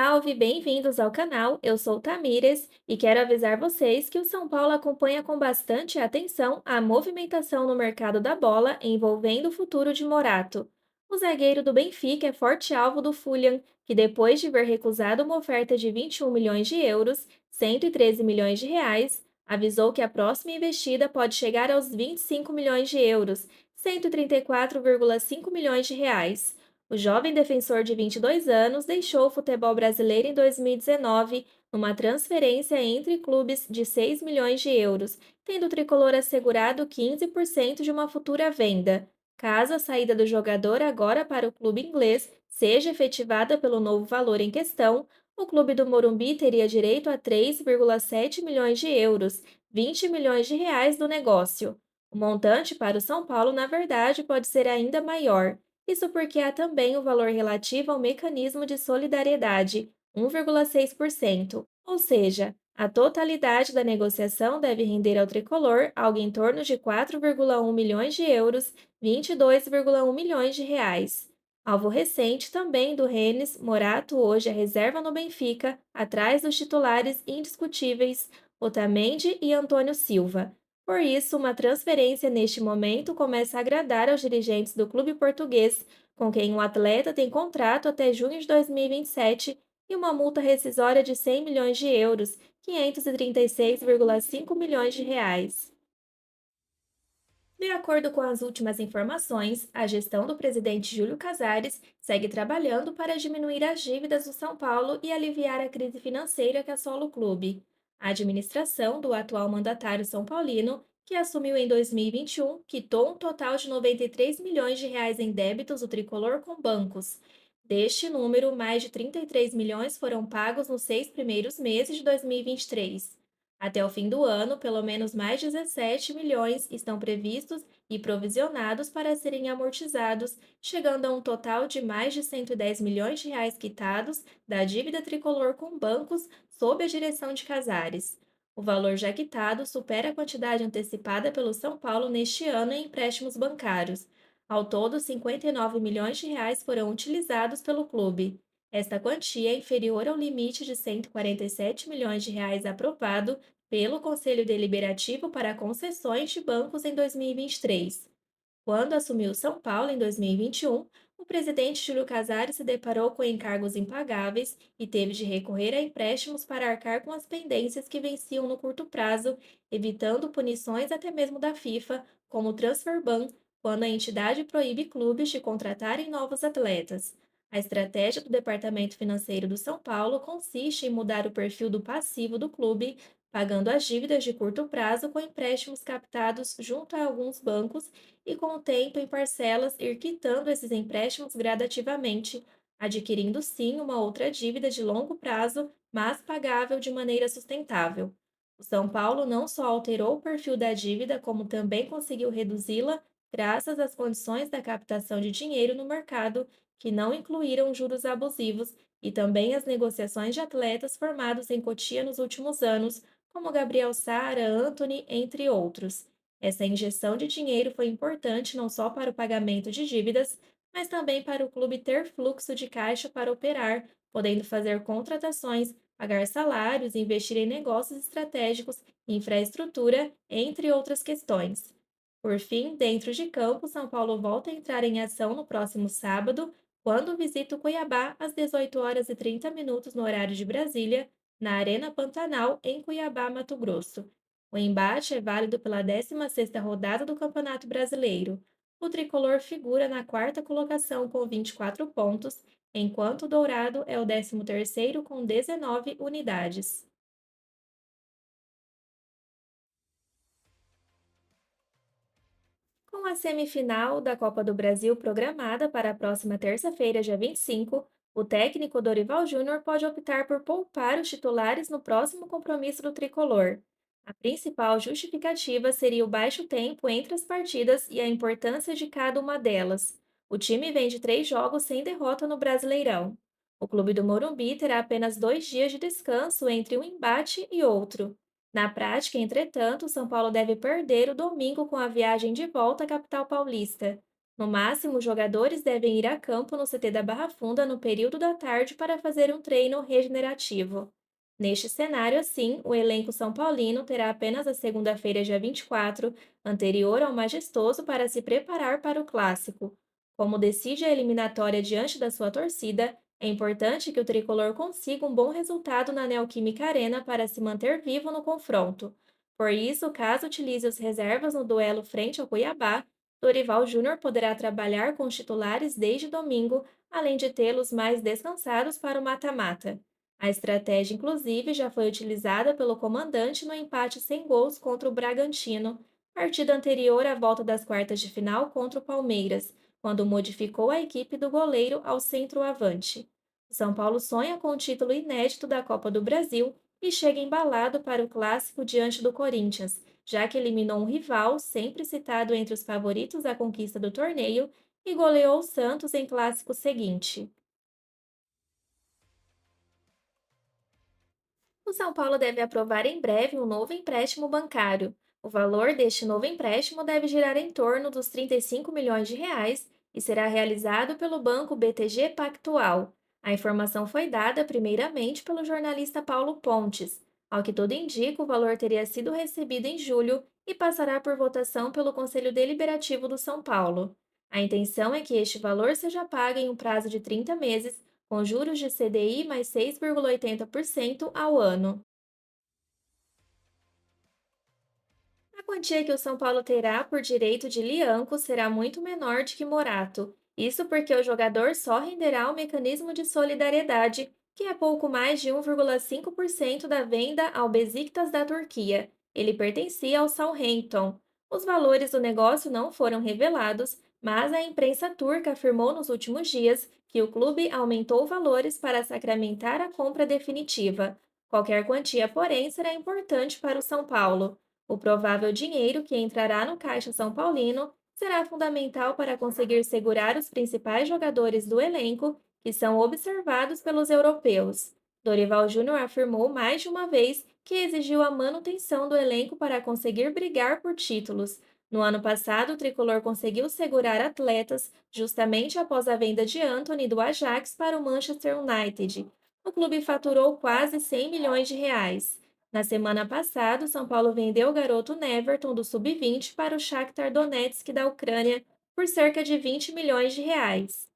Salve, bem-vindos ao canal. Eu sou Tamires e quero avisar vocês que o São Paulo acompanha com bastante atenção a movimentação no mercado da bola envolvendo o futuro de Morato. O zagueiro do Benfica é forte alvo do Fulham, que depois de ver recusado uma oferta de 21 milhões de euros, 113 milhões de reais, avisou que a próxima investida pode chegar aos 25 milhões de euros, 134,5 milhões de reais. O jovem defensor de 22 anos deixou o futebol brasileiro em 2019 numa transferência entre clubes de 6 milhões de euros, tendo o tricolor assegurado 15% de uma futura venda. Caso a saída do jogador agora para o clube inglês seja efetivada pelo novo valor em questão, o clube do Morumbi teria direito a 3,7 milhões de euros, 20 milhões de reais do negócio. O montante para o São Paulo, na verdade, pode ser ainda maior. Isso porque há também o valor relativo ao mecanismo de solidariedade, 1,6%, ou seja, a totalidade da negociação deve render ao tricolor algo em torno de 4,1 milhões de euros, 22,1 milhões de reais. Alvo recente também do Rennes, Morato hoje é reserva no Benfica, atrás dos titulares indiscutíveis Otamendi e Antônio Silva. Por isso, uma transferência neste momento começa a agradar aos dirigentes do clube português, com quem o atleta tem contrato até junho de 2027 e uma multa rescisória de 100 milhões de euros, 536,5 milhões de reais. De acordo com as últimas informações, a gestão do presidente Júlio Casares segue trabalhando para diminuir as dívidas do São Paulo e aliviar a crise financeira que assola o clube. A administração do atual mandatário são paulino, que assumiu em 2021, quitou um total de 93 milhões de reais em débitos do tricolor com bancos. Deste número, mais de 33 milhões foram pagos nos 6 primeiros meses de 2023. Até o fim do ano, pelo menos mais 17 milhões estão previstos e provisionados para serem amortizados, chegando a um total de mais de 110 milhões de reais quitados da dívida tricolor com bancos sob a direção de Casares. O valor já quitado supera a quantidade antecipada pelo São Paulo neste ano em empréstimos bancários. Ao todo, 59 milhões de reais foram utilizados pelo clube. Esta quantia é inferior ao limite de 147 milhões de reais aprovado pelo Conselho Deliberativo para concessões de bancos em 2023. Quando assumiu São Paulo em 2021, o presidente Júlio Casares se deparou com encargos impagáveis e teve de recorrer a empréstimos para arcar com as pendências que venciam no curto prazo, evitando punições até mesmo da FIFA, como o transfer ban, quando a entidade proíbe clubes de contratarem novos atletas. A estratégia do Departamento Financeiro do São Paulo consiste em mudar o perfil do passivo do clube, pagando as dívidas de curto prazo com empréstimos captados junto a alguns bancos e, com o tempo, em parcelas, ir quitando esses empréstimos gradativamente, adquirindo sim uma outra dívida de longo prazo, mas pagável de maneira sustentável. O São Paulo não só alterou o perfil da dívida, como também conseguiu reduzi-la graças às condições da captação de dinheiro no mercado, que não incluíram juros abusivos, e também as negociações de atletas formados em Cotia nos últimos anos, como Gabriel Sara, Anthony, entre outros. Essa injeção de dinheiro foi importante não só para o pagamento de dívidas, mas também para o clube ter fluxo de caixa para operar, podendo fazer contratações, pagar salários e investir em negócios estratégicos, infraestrutura, entre outras questões. Por fim, dentro de campo, São Paulo volta a entrar em ação no próximo sábado, quando visita o Cuiabá às 18 horas e 30 minutos no horário de Brasília, na Arena Pantanal, em Cuiabá, Mato Grosso. O embate é válido pela 16ª rodada do Campeonato Brasileiro. O tricolor figura na quarta colocação com 24 pontos, enquanto o Dourado é o 13º com 19 unidades. Com a semifinal da Copa do Brasil programada para a próxima terça-feira, dia 25, o técnico Dorival Júnior pode optar por poupar os titulares no próximo compromisso do tricolor. A principal justificativa seria o baixo tempo entre as partidas e a importância de cada uma delas. O time vem de 3 jogos sem derrota no Brasileirão. O clube do Morumbi terá apenas 2 dias de descanso entre um embate e outro. Na prática, entretanto, São Paulo deve perder o domingo com a viagem de volta à capital paulista. No máximo, os jogadores devem ir a campo no CT da Barra Funda no período da tarde para fazer um treino regenerativo. Neste cenário, assim, o elenco São Paulino terá apenas a segunda-feira, dia 24, anterior ao majestoso, para se preparar para o clássico. Como decide a eliminatória diante da sua torcida, é importante que o tricolor consiga um bom resultado na Neoquímica Arena para se manter vivo no confronto. Por isso, caso utilize os reservas no duelo frente ao Cuiabá, Dorival Júnior poderá trabalhar com os titulares desde domingo, além de tê-los mais descansados para o mata-mata. A estratégia, inclusive, já foi utilizada pelo comandante no empate sem gols contra o Bragantino, partida anterior à volta das quartas de final contra o Palmeiras, quando modificou a equipe do goleiro ao centroavante. O São Paulo sonha com o título inédito da Copa do Brasil e chega embalado para o clássico diante do Corinthians, já que eliminou um rival sempre citado entre os favoritos à conquista do torneio e goleou o Santos em clássico seguinte. O São Paulo deve aprovar em breve um novo empréstimo bancário. O valor deste novo empréstimo deve girar em torno dos 35 milhões de reais e será realizado pelo banco BTG Pactual. A informação foi dada primeiramente pelo jornalista Paulo Pontes. Ao que tudo indica, o valor teria sido recebido em julho e passará por votação pelo Conselho Deliberativo do São Paulo. A intenção é que este valor seja pago em um prazo de 30 meses com juros de CDI mais 6,80% ao ano. A quantia que o São Paulo terá por direito de Lianco será muito menor do que Morato. Isso porque o jogador só renderá o mecanismo de solidariedade, que é pouco mais de 1,5% da venda ao Besiktas da Turquia. Ele pertencia ao Southampton. Os valores do negócio não foram revelados, mas a imprensa turca afirmou nos últimos dias que o clube aumentou valores para sacramentar a compra definitiva. Qualquer quantia, porém, será importante para o São Paulo. O provável dinheiro que entrará no Caixa São Paulino será fundamental para conseguir segurar os principais jogadores do elenco, que são observados pelos europeus. Dorival Júnior afirmou mais de uma vez que exigiu a manutenção do elenco para conseguir brigar por títulos. No ano passado, o tricolor conseguiu segurar atletas justamente após a venda de Anthony do Ajax para o Manchester United. O clube faturou quase 100 milhões de reais. Na semana passada, o São Paulo vendeu o garoto Neverton do Sub-20 para o Shakhtar Donetsk da Ucrânia por cerca de 20 milhões de reais.